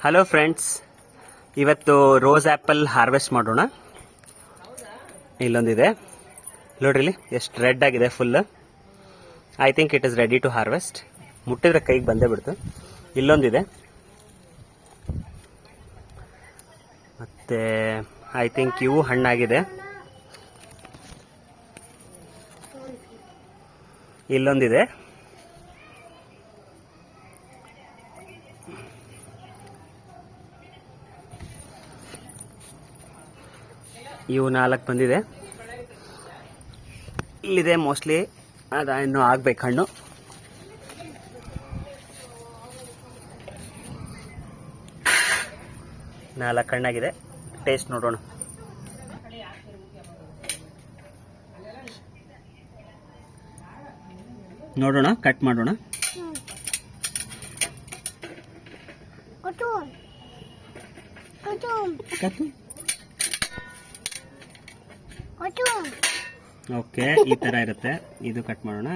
Hello friends, ಇವತ್ತು rose apple harvest ಮಾಡೋಣ. ಇಲ್ಲೊಂದಿದೆ ನೋಡ್ರಿ, ಇಲ್ಲಿ ಎಷ್ಟು ರೆಡ್ ಆಗಿದೆ full. I think it is ready to harvest. ಮುಟ್ಟಿದ್ರೆ ಕೈಗೆ ಬಂದೇ ಬಿಡ್ತು. ಇಲ್ಲೊಂದಿದೆ, ಮತ್ತೆ ಐ ಥಿಂಕ್ ಇವು ಹಣ್ಣಾಗಿದೆ. ಇಲ್ಲೊಂದಿದೆ, ಇವು 4 ಬಂದಿದೆ. ಇಲ್ಲಿದೆ ಮೋಸ್ಟ್ಲಿ, ಅದ ಇನ್ನೂ ಆಗ್ಬೇಕು ಹಣ್ಣು. ನಾಲ್ಕು ಹಣ್ಣಾಗಿದೆ. ಟೇಸ್ಟ್ ನೋಡೋಣ. ಕಟ್ ಮಾಡೋಣ. ಓಕೆ, ಈ ತರ ಇರುತ್ತೆ. ಇದು ಕಟ್ ಮಾಡೋಣ.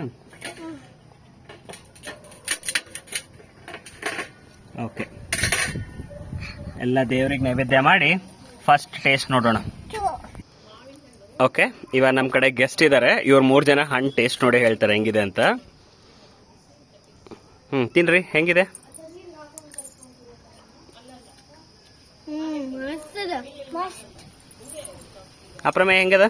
ಓಕೆ, ಎಲ್ಲ ದೇವರಿಗೆ ನೈವೇದ್ಯ ಮಾಡಿ ಫಸ್ಟ್ ಟೇಸ್ಟ್ ನೋಡೋಣ. ಓಕೆ, ಇವಾಗ ನಮ್ಮ ಕಡೆ ಗೆಸ್ಟ್ ಇದ್ದಾರೆ. ಇವ್ರು 3 ಜನ ಹಣ್ಣು ಟೇಸ್ಟ್ ನೋಡಿ ಹೇಳ್ತಾರೆ ಹೆಂಗಿದೆ ಅಂತ. ತಿನ್ರಿ, ಹೆಂಗಿದೆ? ಅಪ್ರಮೇ ಹೆಂಗದ?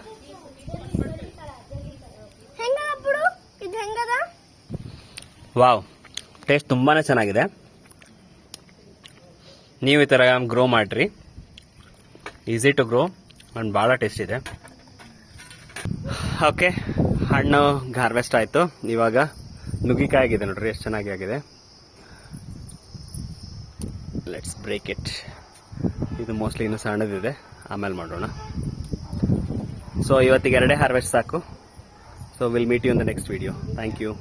ವಾವ್, ಟೇಸ್ಟ್ ತುಂಬಾನೇ ಚೆನ್ನಾಗಿದೆ. ನೀವು ಈ ಥರ ಗ್ರೋ ಮಾಡ್ರಿ. ಈಸಿ ಟು ಗ್ರೋ ಅಂಡ್ ಭಾಳ ಟೇಸ್ಟ್ ಇದೆ. ಓಕೆ, ಹಣ್ಣು ಹಾರ್ವೆಸ್ಟ್ ಆಯಿತು. ಇವಾಗ ನುಗ್ಗಿಕಾಯಿ ಆಗಿದೆ ನೋಡ್ರಿ, ಎಷ್ಟು ಚೆನ್ನಾಗಿ ಆಗಿದೆ. Let's break it. ಇದು ಮೋಸ್ಟ್ಲಿ ಇನ್ನೂ ಸಣ್ಣದಿದೆ, ಆಮೇಲೆ ಮಾಡೋಣ. ಸೊ ಇವತ್ತಿಗೆ 2 ಹಾರ್ವೆಸ್ಟ್ ಸಾಕು. So will meet you in the next video. Thank you.